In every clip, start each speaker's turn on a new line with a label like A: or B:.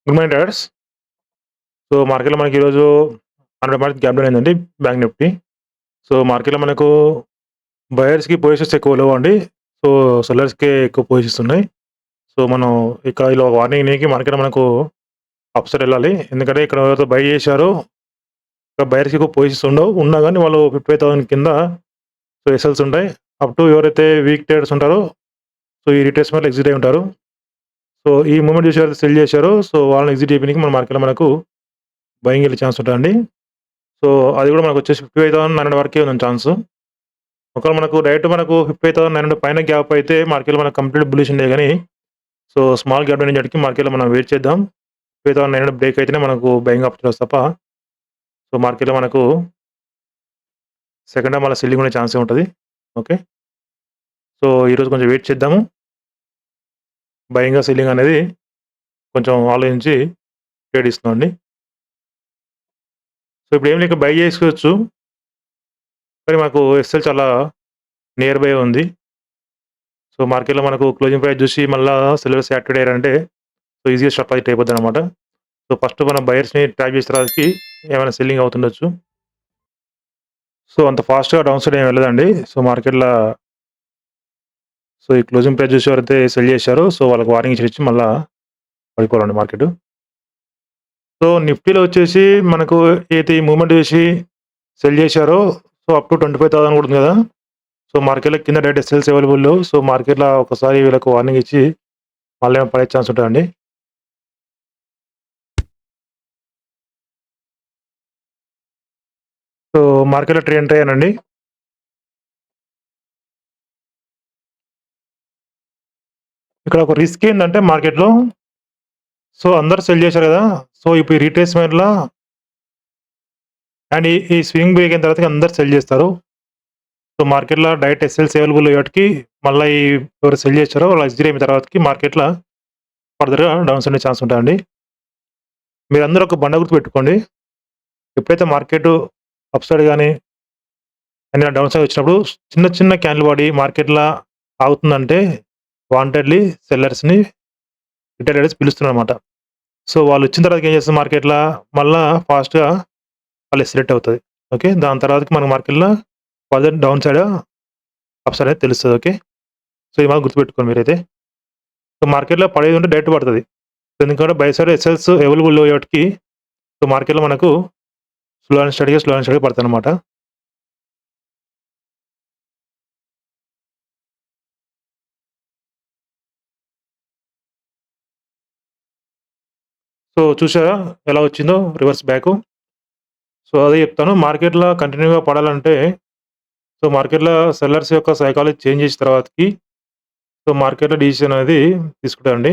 A: Good morning traders. So, మార్కెట్‌లో మనకి ఈరోజు 100 పాయింట్స్ గ్యాప్ డౌన్ అయిందండి బ్యాంక్ నిఫ్టీ. సో, మార్కెట్‌లో మనకు బయర్స్‌కి పొజిషన్స్ ఎక్కువ లేవండి. సో, సెల్లర్స్‌కే ఎక్కువ పొజిషన్స్ ఉన్నాయి. సో, మనం ఇక్కడ ఇలా వార్నింగ్ ఇనికి మార్కెట్ మనకు అప్ సైడ్ ఎళ్ళాలి. ఎందుకంటే ఇక్కడ ఎవరైతే బై చేశారో ఇక్కడ బయర్స్‌కి ఎక్కువ పొజిషన్స్ ఉండవు. ఉన్నా గాని వాళ్ళు 55,000 కింద సో, ఎస్ఎల్స్ ఉంటాయి. అప్ టు ఎవరైతే వీక్ ట్రేడర్స్ ఉంటారో సో, ఈ రిట్రేస్మెంట్‌లో ఎగ్జిట్ అయ్యి ఉంటారు. సో, ఈ మూవ్‌మెంట్ చూసి ఎవరైతే సెల్ చేశారో సో, వాళ్ళని ఎగ్జిట్ చేయనీకి మన మార్కెట్‌లో మనకు బయింగ్ ఎళ్ళే ఛాన్స్ ఉంటదండి. సో, అది కూడా మనకొచ్చేసి 55,900 వరకే ఉందండి ఛాన్సు. ఒకవేళ మనకు డైరెక్ట్ మనకు 55,900 పైన గ్యాప్ అయితే మార్కెట్‌లో మనకు కంప్లీట్ బుల్లిష్ ఉండే గాని, సో స్మాల్ గ్యాప్ డౌన్ అయ్యేసరికి మార్కెట్‌లో మనం వెయిట్ చేద్దాం. 55,900 బ్రేక్ అయితేనే మనకు బయింగ్ ఆపర్చునిటీ తప్ప, సో మార్కెట్‌లో మనకు సెకండ్ హాఫ్ మళ్ళా సెల్లింగ్ ఉండే ఛాన్సే ఉంటది. ఓకే. సో ఈరోజు కొంచెం వెయిట్ చేద్దాము. బయింగా, సెల్లింగ్ అనేది కొంచెం ఆలోచించి ట్రేడ్ ఇస్తున్నామండి. సో ఇప్పుడు ఏం లేక బై చేసుకోవచ్చు. కానీ మాకు ఎస్ఎల్ చాలా నియర్ బై ఉంది. సో మార్కెట్‌లో మనకు క్లోజింగ్ ప్రైస్ చూసి మళ్ళా సెల్లర్స్ యాక్టివేట్ అయ్యారంటే సో ఈజీగా స్టాప్ ప్రాఫిట్ అయిపోద్దనమాట. సో ఫస్ట్ మనం బయర్స్‌ని ట్రాప్ చేసిన తర్వాతకి ఏమైనా సెల్లింగ్ అవుతుండొచ్చు. సో అంత ఫాస్ట్‌గా డౌన్ సైడ్ ఏమి వెళ్ళదండి. సో మార్కెట్‌ల సో ఈ క్లోజింగ్ ప్రైస్ చూసి ఎవరైతే సెల్ చేశారో సో వాళ్ళకి వార్నింగ్ ఇచ్చి మళ్ళా పడిపోవాలండి మార్కెట్. సో నిఫ్టీలో వచ్చేసి మనకు ఏదైతే ఈ మూవ్‌మెంట్ చేసి సెల్ చేశారో సో అప్ టు 25,000 కూడా ఉంది కదా! సో మార్కెట్‌లో కింద డైరెక్ట్ సెల్స్ అవైలబుల్ లేవు. సో మార్కెట్‌ల ఒకసారి వీళ్ళకి వార్నింగ్ ఇచ్చి మళ్ళీ ఏమైనా పడే ఛాన్స్ ఉంటదండి. సో మార్కెట్‌లో ట్రేడ్ ఎంటర్ అయ్యానండి. ఇక్కడ ఒక రిస్క్ ఏందంటే మార్కెట్‌లో సో అందరూ సెల్ చేశారు కదా! సో ఇప్పుడు ఈ రిట్రేస్‌మెంట్‌ల అండ్ ఈ స్వింగ్ బ్రేక్ అయిన తర్వాత అందరూ సెల్ చేస్తారు. సో మార్కెట్‌లో డైరెక్ట్ ఎస్ఎల్స్ అవైలబుల్ అయ్యేటికి మళ్ళా ఈ ఎవరు సెల్ చేశారో వాళ్ళు ఎగ్జిట్ అయిన తర్వాతకి మార్కెట్‌ల ఫర్దర్‌గా డౌన్స్ ఉండే ఛాన్స్ ఉంటాయండి. మీరందరూ ఒక బండ గుర్తు పెట్టుకోండి. ఎప్పుడైతే మార్కెట్ అప్ సైడ్ గాని, ఏదైనా డౌన్ సైడ్ వచ్చినప్పుడు చిన్న చిన్న క్యాండిల్ పడి మార్కెట్‌ల ఆగుతుందంటే వాంటెడ్‌లీ సెల్లర్స్‌ని రిటైల్ ట్రేడర్స్ పిలుస్తున్నారన్నమాట. సో వాళ్ళు వచ్చిన తర్వాత ఏం చేస్తుంది మార్కెట్‌ల మళ్ళా ఫాస్ట్‌గా వాళ్ళు ఎక్సలరేట్ అవుతది. ఓకే. దాని తర్వాతకి మన మార్కెట్‌ల further down side, up side అనేది తెలుస్తది. ఓకే. సో ఇది మాత్రం గుర్తుపెట్టుకోండి మీరైతే. సో మార్కెట్‌లో పడేది ఉంటే డైరెక్ట్ పడతది. ఎందుకంటే బై సైడ్ ఎస్ఎల్స్ అవైలబుల్ అయ్యేటికి సో మార్కెట్‌లో మనకు స్లో అండ్ స్టడీగా పడతాయన్నమాట. సో చూసారా ఎలా వచ్చిందో రివర్స్ బ్యాకు. సో అదే చెప్తాను. మార్కెట్‌లో కంటిన్యూ‌గా పడాలంటే సో మార్కెట్‌లో సెల్లర్స్ యొక్క సైకాలజీ చేంజ్ చేసిన తర్వాతకి సో మార్కెట్‌లో డిసిషన్ అనేది తీసుకుంటారండి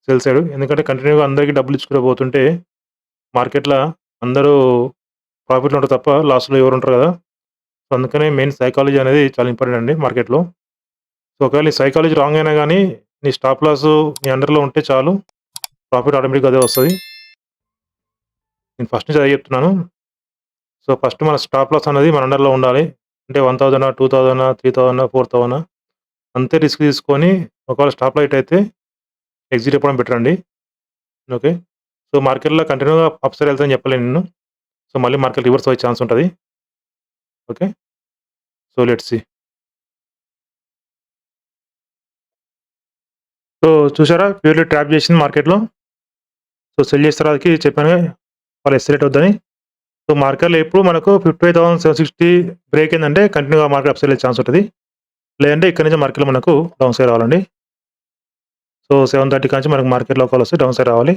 A: సెల్ సైడ్. ఎందుకంటే కంటిన్యూ‌గా అందరికి డబ్బులు ఇచ్చుకుంటూ పోతుంటే మార్కెట్‌ల అందరూ ప్రాఫిట్‌లో ఉంటారు తప్ప లాస్‌లో ఎవరు ఉండరు కదా! సో అందుకనే మెయిన్ సైకాలజీ అనేది చాలా ఇంపార్టెంట్ అండి మార్కెట్‌లో. సో ఒకవేళ నీ సైకాలజీ రాంగ్ అయినా గాని నీ స్టాప్ లాస్ నీ అండర్‌లో ఉంటే చాలు ప్రాఫిట్ ఆటోమేటిక్‌గా అదే వస్తది. నేను ఫస్ట్ నుంచి అదే చెప్తున్నాను. సో ఫస్ట్ మన స్టాప్ లాస్ అనేది మన అండర్‌లో ఉండాలి. అంటే 1000 2000 3000 4000 అంతే రిస్క్ తీసుకొని ఒకవేళ స్టాప్ లాస్ హిట్ అయితే ఎగ్జిట్ అయిపోవడం బెటర్ అండి. ఓకే. సో మార్కెట్‌లో కంటిన్యూ‌గా అప్ సైడ్ ఎళ్తదని చెప్పలేను నేను. సో మళ్ళీ మార్కెట్ రివర్స్ అయ్యే ఛాన్స్ ఉంటది. Okay. So let's see. So చూసారా ప్యూర్‌లీ ట్రాప్ చేసింది మార్కెట్‌లో. సో సెల్ చేసే తర్వాతకి చెప్పానుగా వాళ్ళు ఎక్సలరేట్ అవుద్దని. సో మార్కెట్‌లో ఎప్పుడు మనకు 55,760 బ్రేక్ అయిందంటే కంటిన్యూ‌గా మార్కెట్ అప్ సైడ్ ఎళ్ళే ఛాన్స్ ఉంటది. లేదంటే ఇక్కడి నుంచి మార్కెట్‌లో మనకు డౌన్ సైడ్ రావాలండి. సో 730 కాంచి మనకు మార్కెట్‌లో కాల్ వస్తే డౌన్ సైడ్ రావాలి.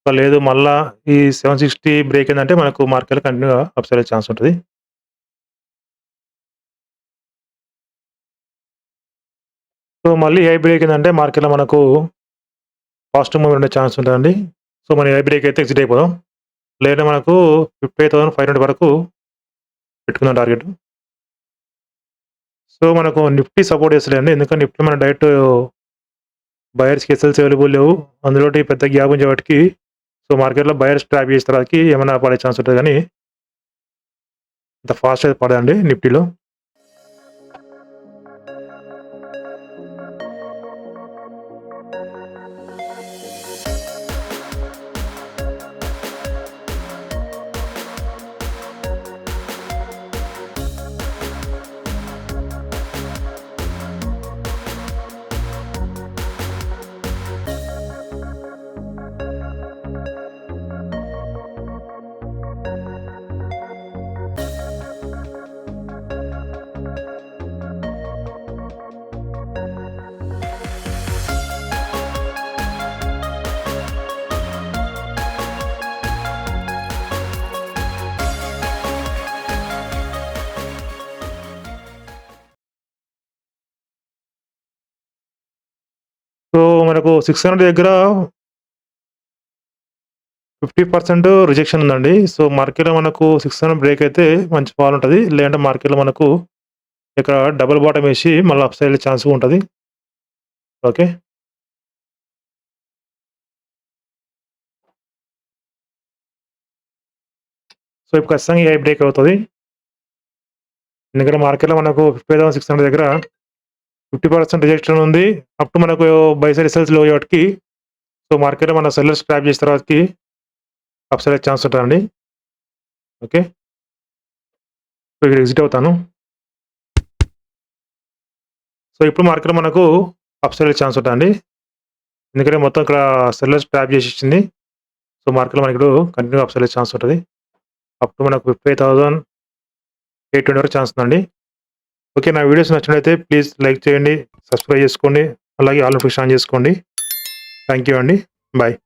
A: లేదు మళ్ళా ఈ 760 బ్రేక్ అయిందంటే మనకు మార్కెట్‌లో కంటిన్యూ‌గా అప్ సైడ్ అయ్యే ఛాన్స్ ఉంటది. సో మళ్ళీ హై బ్రేక్ అయిందంటే మార్కెట్‌లో మనకు పాజిటివ్ మూవ్‌మెంట్ ఉండే ఛాన్స్ ఉంటదండి. సో మన హై బ్రేక్ అయితే ఎగ్జిట్ అయిపోదాం. లేదంటే మనకు 58,500 వరకు పెట్టుకుందాం టార్గెట్. సో మనకు నిఫ్టీ సపోర్ట్ చేస్తలేదండి. ఎందుకంటే నిఫ్టీ మనం డైరెక్ట్ బయర్స్‌కి ఎస్ఎల్స్ అవైలబుల్ లేవు. అందులోటి పెద్ద గ్యాప్ ఉంచే వాటికి సో మార్కెట్‌లో బయర్స్ ట్రాప్ చేసిన తర్వాతకి ఏమైనా పడే ఛాన్స్ ఉంటది గానీ, అంత ఫాస్ట్ అయితే పడదండి నిఫ్టీలో. మనకు 600 దగ్గర 50% రిజెక్షన్ ఉందండి. సో, మార్కెట్‌లో మనకు 600 బ్రేక్ అయితే మంచి ఫాల్ ఉంటది. లేదంటే మార్కెట్‌లో మనకు ఇక్కడ డబుల్ బాటమ్ ఏసి మళ్ళీ అప్ సైడ్ ఛాన్స్ ఉంటది. ఓకే. సో, ఇప్పుడు ఖచ్చితంగా ఈ హై బ్రేక్ అవుతది. ఎందుకంటే మార్కెట్‌లో మనకు 50,600 దగ్గర 50% రిజెక్షన్ ఉంది. అప్ టు మనకు బై సైడ్ ఎస్ఎల్‌సి లో అయ్యేవాటికి సో, మార్కెట్‌లో మన సెల్లర్స్ స్క్రాప్ చేసిన తర్వాతకి అప్ సైడ్ ఛాన్స్ ఉంటదండి. ఓకే. సో, ఇక్కడ ఎగ్జిట్ అవుతాను. సో, ఇప్పుడు మార్కెట్‌లో మనకు అప్ సైడ్ ఛాన్స్ ఉంటదండి. ఎందుకంటే మొత్తం ఇక్కడ సెల్లర్స్ ట్రాప్ చేసేసింది. సో, మార్కెట్‌లో మనకిప్పుడు కంటిన్యూ‌గా అప్ సైడ్ ఛాన్స్ ఉంటది. అప్ టు మనకు 55,820 వరకు ఛాన్స్ ఉందండి. ఓకే. నా వీడియోస్ నచ్చినట్లయితే ప్లీజ్ లైక్ చేయండి, సబ్స్క్రైబ్ చేసుకోండి. అలాగే ఆల్ నోటిఫికేషన్ ఆన్ చేసుకోండి. థాంక్ యూ అండి. బాయ్.